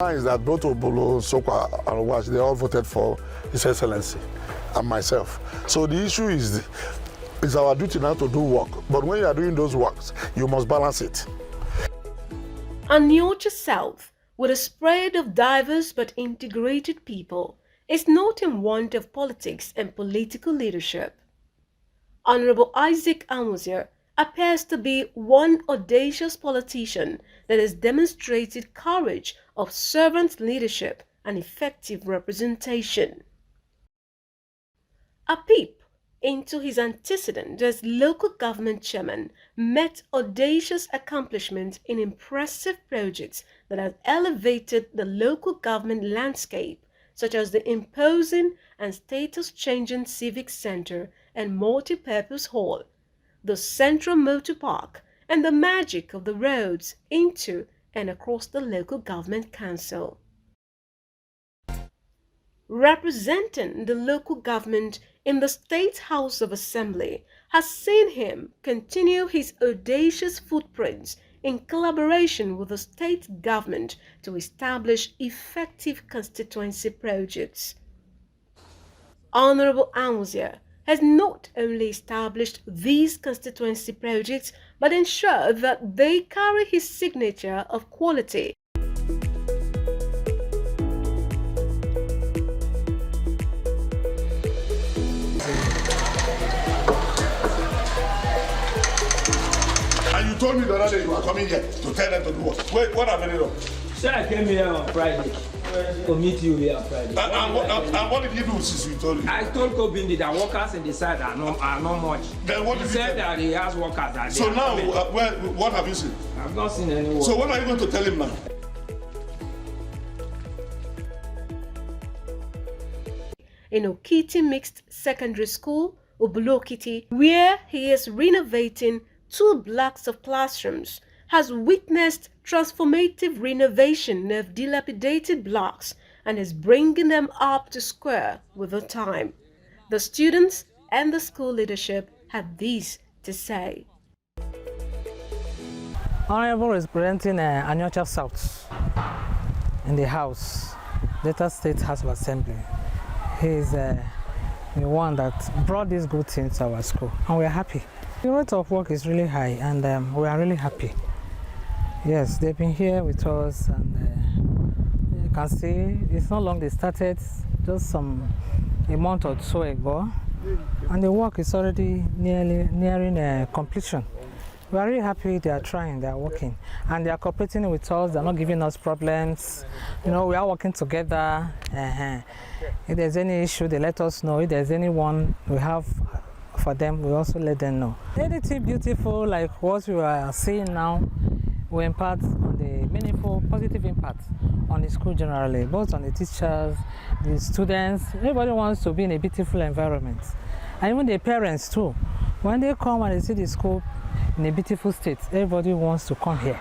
Is that both Obolo, Sokwa, and Wash, they all voted for His Excellency and myself. So the issue is, it's our duty now to do work. But when you are doing those works, you must balance it. Anwuzia South, with a spread of diverse but integrated people, is not in want of politics and political leadership. Honorable Isaac Anwuzia appears to be one audacious politician that has demonstrated courage of servant leadership and effective representation. A peep into his antecedent as local government chairman met audacious accomplishments in impressive projects that have elevated the local government landscape, such as the imposing and status-changing civic center and multi-purpose hall, the central motor park, and the magic of the roads into and across the local government council. Representing the local government in the State House of Assembly has seen him continue his audacious footprints in collaboration with the state government to establish effective constituency projects. Honorable Anwuzia has not only established these constituency projects but ensured that they carry his signature of quality. And you told me the other day you were coming here to tell them to do what? Wait, what have you done? Sir, I came here on Friday. To meet you here on Friday. And what did you do since we told you? I told Kobindi that workers in the side are not much. Then what did he said that he has workers that so now, what have you seen? I've not seen any work. So what are you going to tell him now? In Okiti Mixed Secondary School, Obulokiti, where he is renovating 2 blocks of classrooms, has witnessed transformative renovation of dilapidated blocks and is bringing them up to square with the time. The students and the school leadership have this to say. Honorable is presenting Anwuzia South in the House, Delta State House of Assembly. He is the one that brought these good things to our school, and we are happy. The rate of work is really high, and we are really happy. Yes, they've been here with us, and you can see it's not long they started, just a month or so ago, and the work is already nearing completion. We are really happy they are trying, they are working, and they are cooperating with us, they are not giving us problems. You know, we are working together. If there's any issue, they let us know. If there's anyone we have for them, we also let them know. Anything beautiful like what we are seeing now will impact on the meaningful, positive impact on the school generally, both on the teachers, the students. Everybody wants to be in a beautiful environment, and even the parents too. When they come and they see the school in a beautiful state, everybody wants to come here.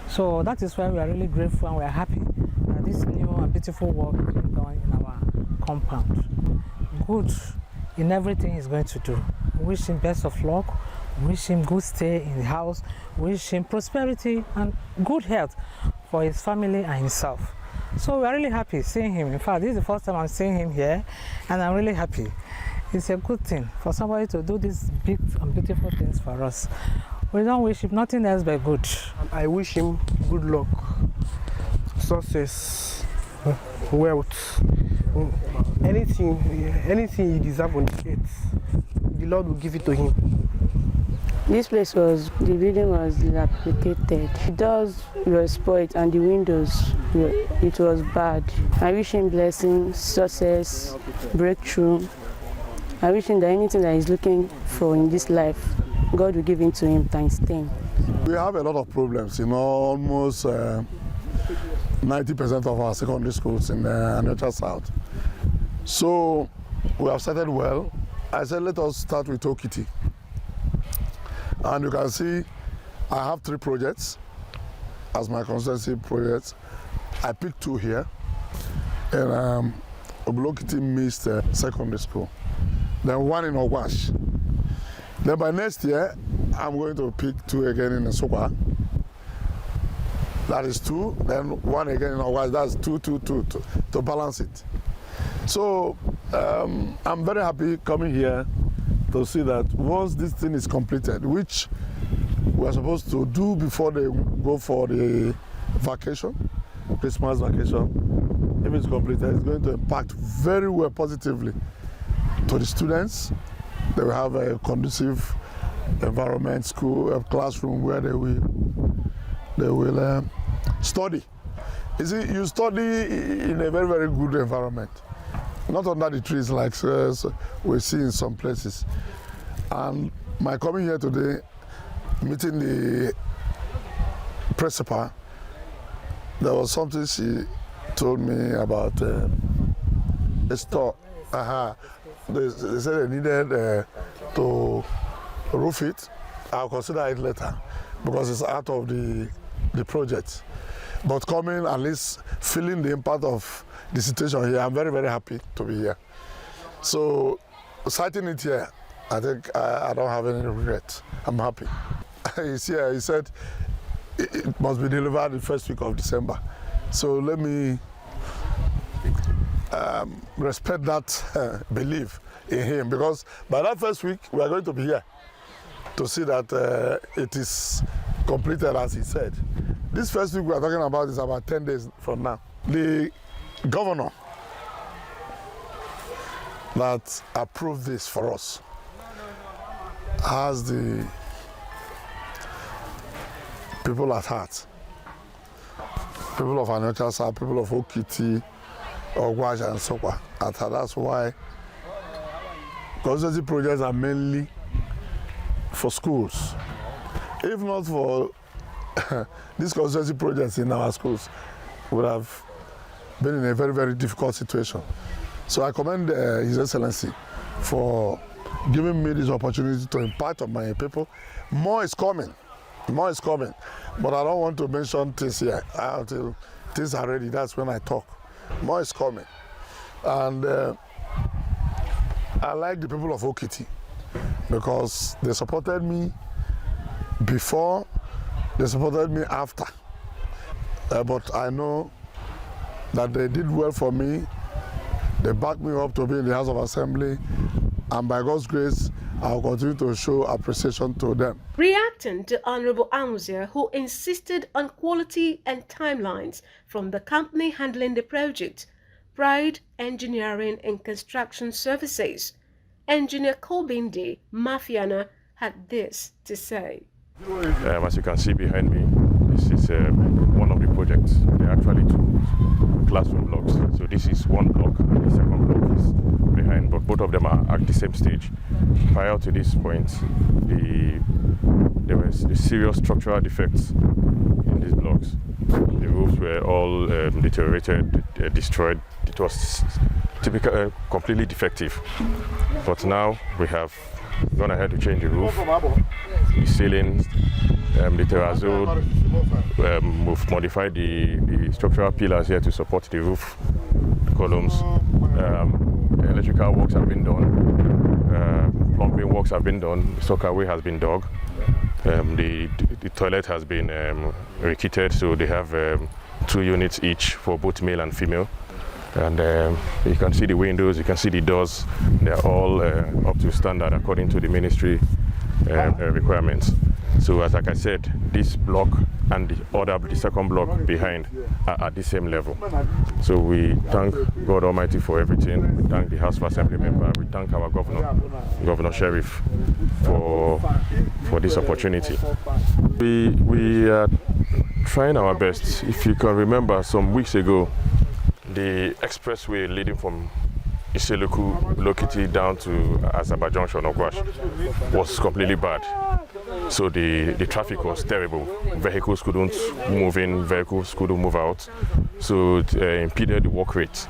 So that is why we are really grateful and we are happy that this new and beautiful work is being done in our compound. Good in everything he's going to do. We wish him best of luck, we wish him good stay in the house, we wish him prosperity and good health for his family and himself. So we are really happy seeing him. In fact, this is the first time I'm seeing him here, and I'm really happy. It's a good thing for somebody to do these big and beautiful things for us. We don't wish him nothing else but good. I wish him good luck, success, wealth, anything he deserves on the earth, the Lord will give it to him. This place the building was dilapidated. The doors were spoiled and the windows, it was bad. I wish him blessings, success, breakthrough. I wish him that anything that he's looking for in this life, God will give it to him times 10. We have a lot of problems, almost 90% of our secondary schools in Anwuzia South. So we have started well. I said, let us start with Okiti. And you can see I have 3 projects as my constituency projects. I picked 2 here in Obulokiti Mixed Secondary School. Then 1 in Owash. Then by next year, I'm going to pick 2 again in Sokwa. That is 2. Then 1 again in Anwuzia. That's 2, 2, 2 to balance it. So I'm very happy coming here to see that once this thing is completed, which we are supposed to do before they go for the vacation, Christmas vacation, if it's completed, it's going to impact very well positively to the students. They will have a conducive environment, school, a classroom where they will study. You see, you study in a very, very good environment, not under the trees like we see in some places. And my coming here today, meeting the principal, there was something she told me about a store. They said they needed to roof it. I'll consider it later because it's out of the project. But coming, at least feeling the impact of the situation here, I'm very, very happy to be here. So, citing it here, I think I don't have any regret. I'm happy. He's here, he said it must be delivered the first week of December. So let me respect that belief in him, because by that first week, we are going to be here to see that it is completed as he said. This first week we are talking about is about 10 days from now. The governor that approved this for us has the people at heart. People of Anwuzia, people of Okiti, Ogwaja and Sokwa at heart. That's why consultancy projects are mainly for schools. If not for these consultancy projects in our schools, would have been in a very, very difficult situation. So I commend His Excellency for giving me this opportunity to impart on my people. More is coming. More is coming. But I don't want to mention things here until things are ready. That's when I talk. More is coming. And I like the people of Okiti because they supported me before, they supported me after. But I know that they did well for me. They backed me up to be in the House of Assembly, and by God's grace, I'll continue to show appreciation to them. Reacting to Honorable Anwuzia, who insisted on quality and timelines from the company handling the project, Pride Engineering and Construction Services, Engineer Kobindi Mafiana had this to say. As you can see behind me, this is one of the projects. There are actually 2 classroom blocks. So this is one block and the second block is behind, but both of them are at the same stage. Prior to this point, there was serious structural defects in these blocks. The roofs were all deteriorated, destroyed. It was typical, completely defective. But now we have gone ahead to change the roof, the ceiling, the terrazzo. We've modified the structural pillars here to support the roof, the columns. Electrical works have been done, plumbing works have been done, the soakaway has been dug, the toilet has been rekitted, so they have 2 units each for both male and female. And you can see the windows, you can see the doors, they are all up to standard according to the ministry requirements. So as like I said, this block and the second block behind are at the same level. So we thank God Almighty for everything. We thank the House of Assembly member. We thank our governor, Governor Sheriff, for this opportunity. We are trying our best. If you can remember, some weeks ago, the expressway leading from Lokiti down to Asaba Junction or Gwash was completely bad. So the traffic was terrible. Vehicles couldn't move in, vehicles couldn't move out. So it impeded the work rate.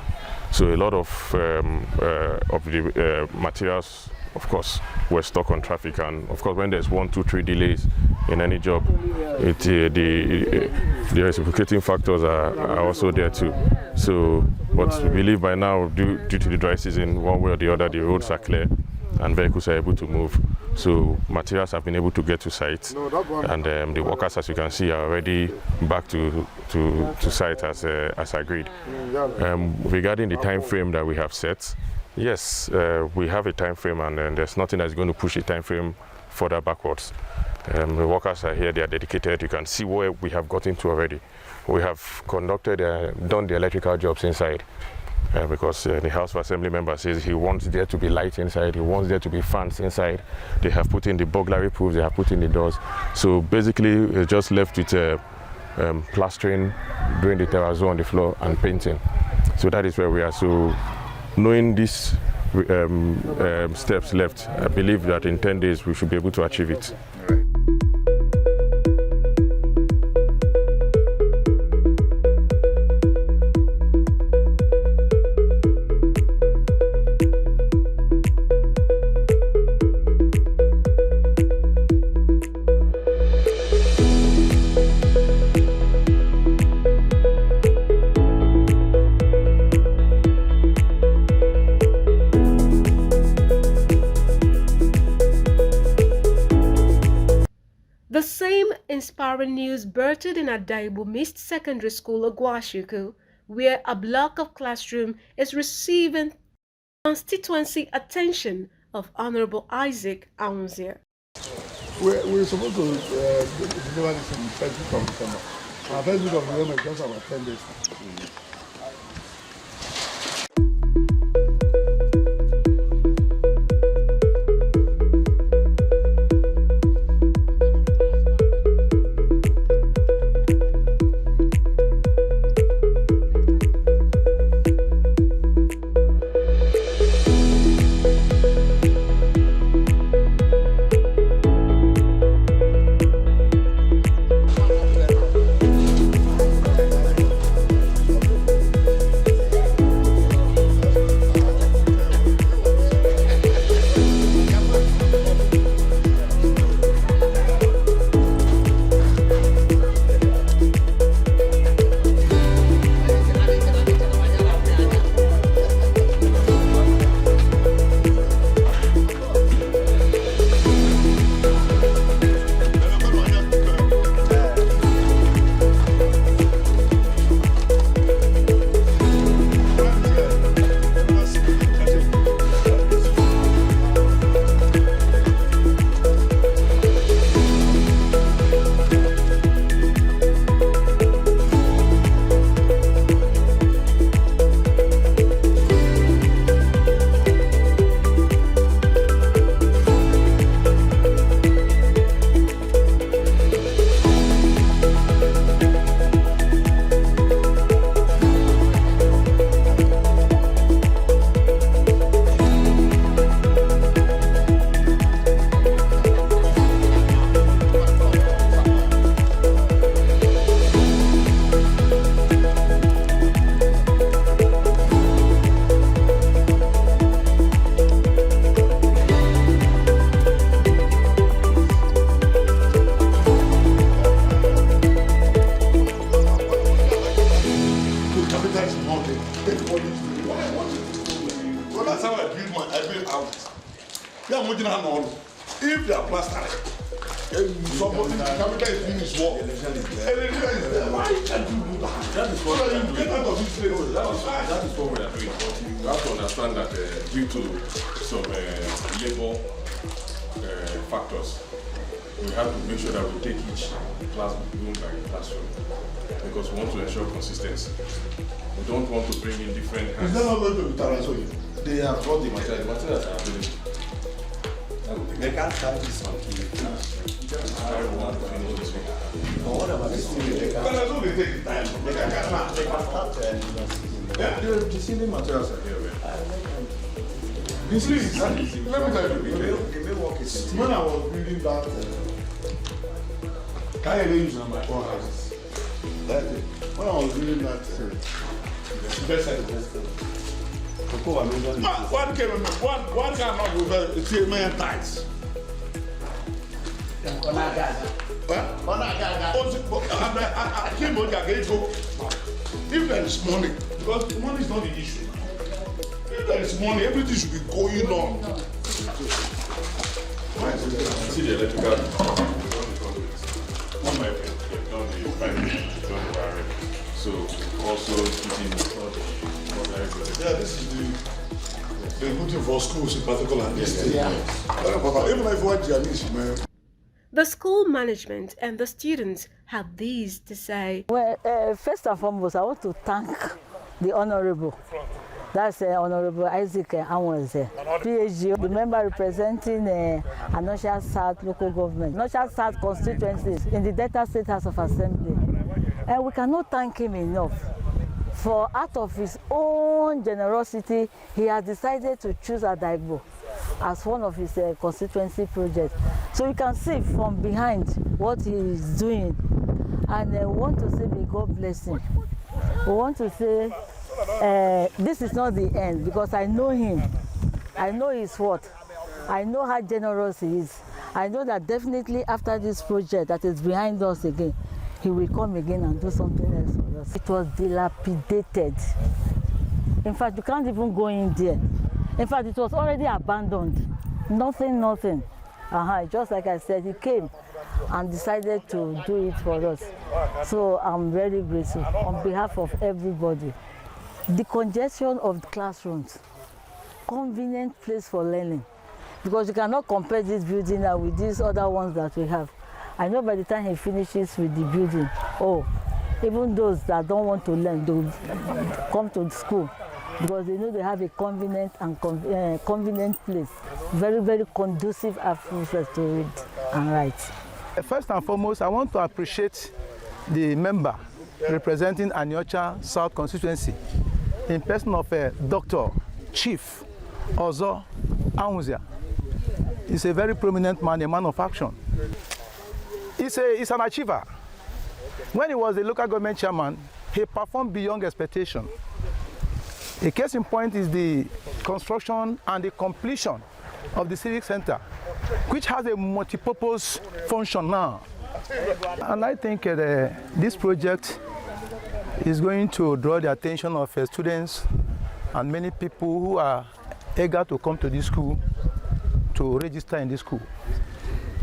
So a lot of the materials, of course, were stuck on traffic. And of course, when there's 1, 2, 3 delays in any job, the reciprocating factors are also there too. So, but we believe by now, due to the dry season, one way or the other, the roads are clear and vehicles are able to move. So materials have been able to get to site, and the workers, as you can see, are already back to site as agreed. Regarding the time frame that we have set, yes, we have a time frame, and there's nothing that's going to push the time frame further backwards. The workers are here, they are dedicated. You can see where we have gotten to already. We have conducted, done the electrical jobs inside. Because the House of Assembly member says he wants there to be light inside, he wants there to be fans inside. They have put in the burglary proofs, they have put in the doors. So basically, it's just left with plastering, doing the terrazzo on the floor, and painting. So that is where we are. So knowing these steps left, I believe that in 10 days we should be able to achieve it. The same inspiring news birthed in Adaibu Mist Secondary School, Ogwashuku, where a block of classroom is receiving constituency attention of Honorable Isaac Anwuzia. We're supposed to deliver this in the first week of December. Our first week of December is just about 10 days. If they are plastering, somebody capital is doing his work. Why can't you do that? That is what we are doing. That is what we are doing. But you have to understand that due to some labor factors, we have to make sure that we take each classroom by classroom because we want to ensure consistency. We don't want to bring in different hands. Is that not going to be Tarasoyi? They have brought the material. The materials are available. They can't carry this one. I want to finish this one. But what about this thing? They take time. They can start. Yeah, the ceiling materials are here. This is, let me tell you, the main work is when I was building that, can I use my own houses? When I was building that, one cannot go very, it's a million times. If there is money, because money is not the issue. If there is money, everything should be going on. See the electrical. On my friend, they've done the piping, they've done the wiring. So also putting Yeah, this is the good thing for schools in particular. Very important. Even if what Janice, man. The school management and the students have these to say. Well, first and foremost, I want to thank the Honorable. That's Honorable Isaac Anwuzia, PhD, the member representing Anwuzia South local government, Anwuzia South constituencies in the Delta State House of Assembly. And we cannot thank him enough. For out of his own generosity, he has decided to choose Adaibo as one of his constituency projects. So you can see from behind what he is doing. And we want to say, may God bless him. We want to say, this is not the end, because I know him. I know his worth. I know how generous he is. I know that definitely after this project that is behind us again, he will come again and do something else for us. It was dilapidated. In fact, you can't even go in there. In fact, it was already abandoned. Nothing. Just like I said, he came and decided to do it for us. So I'm very grateful on behalf of everybody. The congestion of the classrooms, convenient place for learning, because you cannot compare this building now with these other ones that we have. I know by the time he finishes with the building, even those that don't want to learn, they will come to school because they know they have a convenient and convenient place, very, very conducive atmosphere to read and write. First and foremost, I want to appreciate the member representing Anwuzia South constituency in person of Dr. Chief Ozo Anwuzia. He's a very prominent man, a man of action. He's an achiever. When he was the local government chairman, he performed beyond expectation. A case in point is the construction and the completion of the civic center, which has a multi-purpose function now. And I think this project is going to draw the attention of students and many people who are eager to come to this school to register in this school.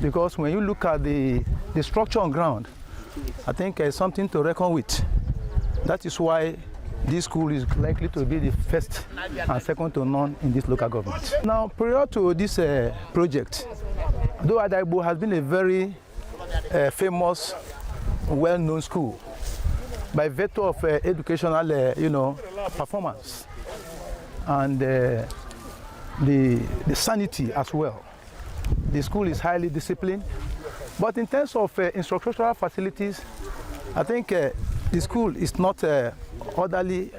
Because when you look at the structure on ground, I think it's something to reckon with. That is why this school is likely to be the first and second to none in this local government. Now, prior to this project, though Adaibo has been a very famous, well-known school by virtue of educational, performance and the sanity as well. The school is highly disciplined, but in terms of infrastructural facilities, I think the school is not orderly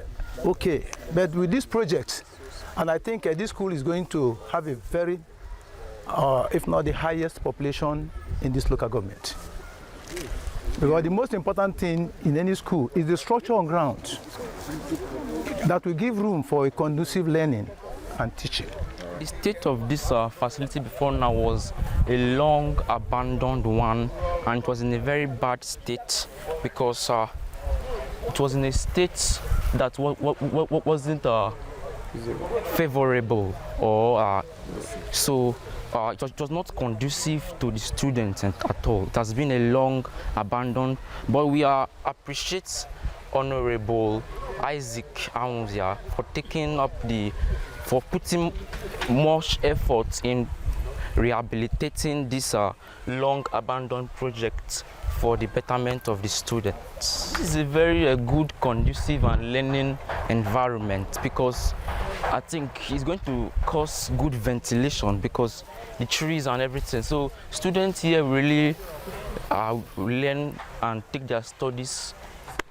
okay. But with this project, and I think this school is going to have a very, if not the highest population in this local government. Because the most important thing in any school is the structure on ground that will give room for a conducive learning and teaching. The state of this facility before now was a long abandoned one, and it was in a very bad state because it was in a state that wasn't favorable, or it was not conducive to the students at all. It has been a long abandoned, but we appreciate Honorable Isaac Anwuzia for putting much effort in rehabilitating this long abandoned project for the betterment of the students. This is a very good, conducive and learning environment, because I think it's going to cause good ventilation because the trees and everything. So students here really learn and take their studies.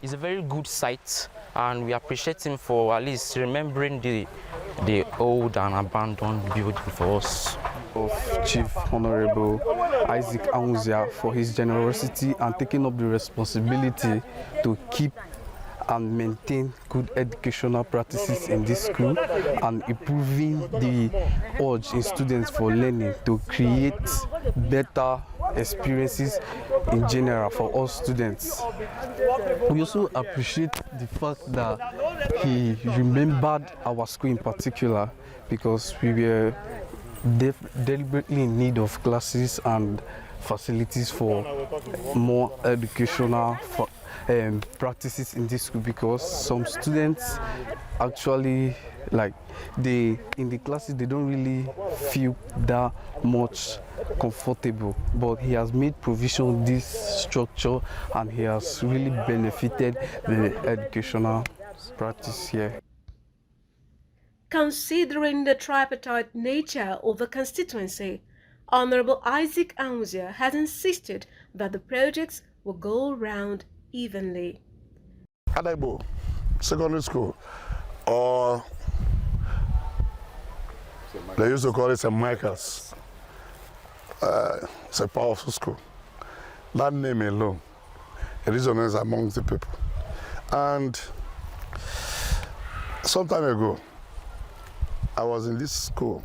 It's a very good site, and we appreciate him for at least remembering the old and abandoned building for us. Of Chief Honorable Isaac Anwuzia for his generosity and taking up the responsibility to keep and maintain good educational practices in this school and improving the urge in students for learning to create better experiences in general for all students. We also appreciate the fact that he remembered our school in particular, because we were deliberately in need of classes and facilities for more educational practices in this school, because some students actually in the classes they don't really feel that much comfortable, but he has made provision this structure and he has really benefited the educational practice here. Considering the tripartite nature of the constituency, Honorable Isaac Anwuzia has insisted that the projects will go round evenly. Adaibo Secondary School, or they used to call it St. Michael's. It's a powerful school. That name alone, it resonates amongst the people. And some time ago, I was in this school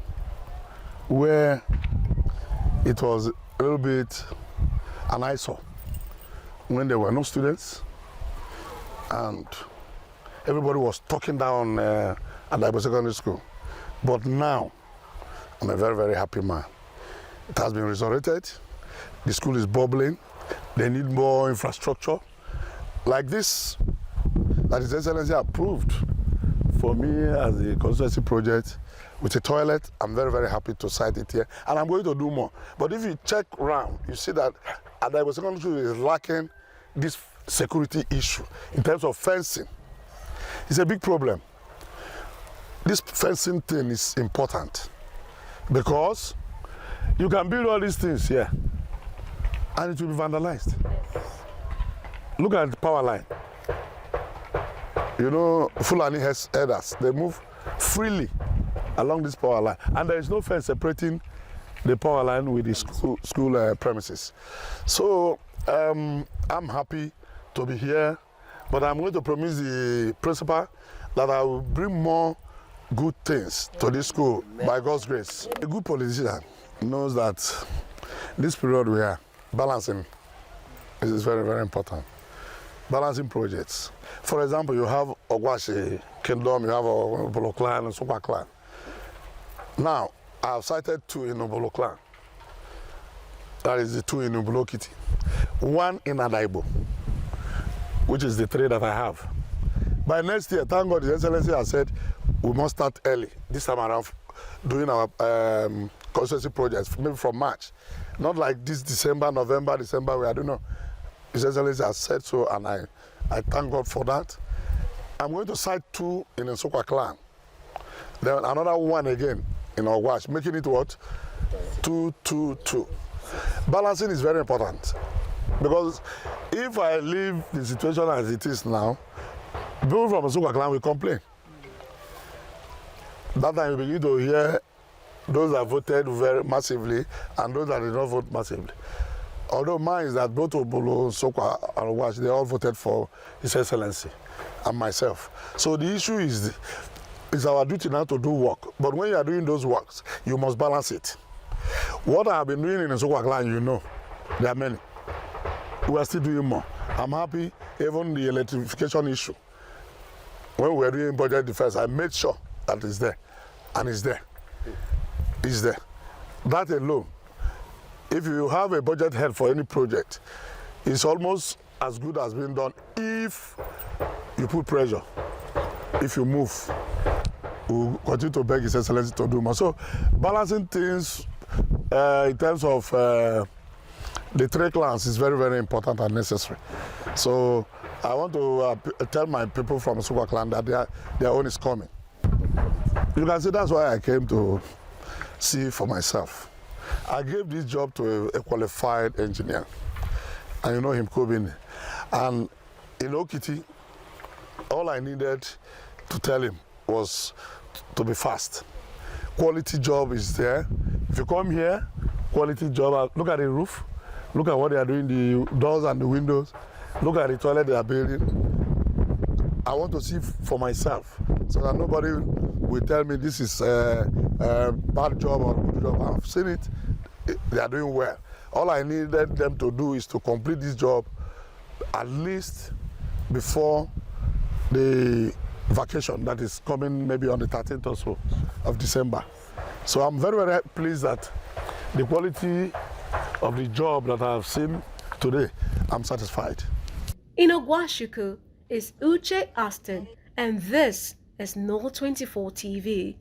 where it was a little bit an eyesore when there were no students and everybody was talking down at Anwuzia Secondary School. But now, I'm a very, very happy man. It has been resurrected. The school is bubbling. They need more infrastructure. Like this, that His Excellency approved for me as the constituency project with a toilet. I'm very, very happy to cite it here. And I'm going to do more. But if you check around, you see that Anwuzia Secondary School is lacking this security issue in terms of fencing. It's a big problem. This fencing thing is important because you can build all these things here and it will be vandalized. Look at the power line. You know, Fulani herders, they move freely along this power line and there is no fence separating the power line with the school premises. So I'm happy to be here, but I'm going to promise the principal that I will bring more good things to this school by God's grace. A good politician knows that this period we are balancing is very, very important. Balancing projects. For example, you have Ogwashi Kingdom, you have Obolo Clan and Super Clan. Now, I have cited two in Obolo Clan. That is the two in Obolo Kitty. One in Adaibo, which is the three that I have. By next year, thank God, His Excellency has said we must start early this time around doing our constituency projects, maybe from March. Not like this December, November, December, we I don't know. His Excellency has said so, and I thank God for that. I'm going to cite two in Nsukka Clan. Then another one again in Ogwash, making it what? 2-2-2. Balancing is very important. Because if I leave the situation as it is now, people from Nsukka Clan will complain. That time you begin to hear those that voted very massively and those that did not vote massively. Although mine is that both Obolo, Nsukka, and Ogwash, they all voted for His Excellency and myself. So the issue is, it's our duty now to do work. But when you are doing those works, you must balance it. What I have been doing in Nsukka Clan, you know, there are many. We are still doing more. I'm happy, even the electrification issue. When we were doing budget defense, I made sure that it's there. And it's there. It's there. That alone, if you have a budget head for any project, it's almost as good as being done if you put pressure. If you move, we'll continue to beg His Excellency to do more. So balancing things in terms of the three clans is very, very important and necessary. So I want to tell my people from Nsukka Clan that their own is coming. You can see that's why I came to see for myself. I gave this job to a qualified engineer, and you know him, Kobin. And in Okiti, all I needed to tell him was to be fast. Quality job is there. If you come here, quality job, look at the roof, look at what they are doing, the doors and the windows, look at the toilet they are building. I want to see for myself so that nobody will tell me this is a bad job or good job. I've seen it, they are doing well. All I needed them to do is to complete this job at least before the vacation that is coming maybe on the 13th or so of December. So I'm very, very pleased that the quality of the job that I have seen today, I'm satisfied. In Ogwashuku is Uche Aston, and this is NOR 24 TV.